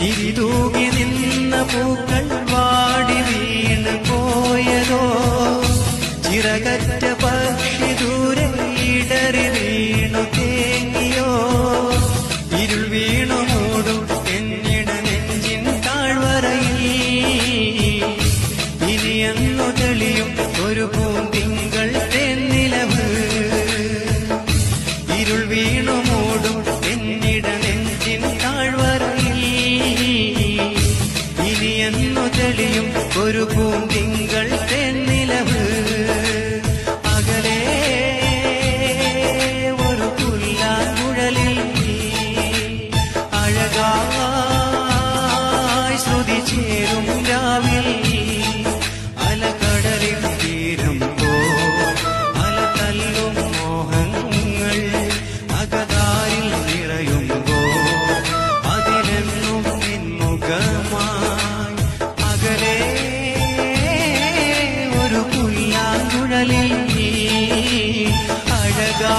തിരിതൂകി നിന്ന പൂക്കൾ വാടി വീണ് പോയതോ ചിറകറ്റ പക്ഷി ദൂരെ ഇടറി വീണു തേങ്ങിയോ ഇരുൾ വീണു മൂടും എന്നിട നെഞ്ചിൻ താഴ്വരയിൽ ഇനിയെന്നു തെളിയും ഒരു പൂന്തിങ്കൾ തെന്നിലവ് ഇരുൾ വീണു മൂടും എന്നിട നെഞ്ചിൻ താഴ്വരയിൽ ഇനിയെന്നു തെളിയും ഒരു പൂന്തിങ്കൾ തെന്നിലവ് അകലെ ഒരു പുല്ലാങ്കുഴലിൽ അഴകായി ശ്രുതി ചേരും രാവിൽ അലകടലിൽ തീരുമ്പോ അല തല്ലും മോഹങ്ങൾ അകതാരിൽ നിറയുമ്പോ അതിലെന്നും നിൻമുഖമായി അകലെ ഒരു പുല്ലാങ്കുഴലിൽ അഴകാ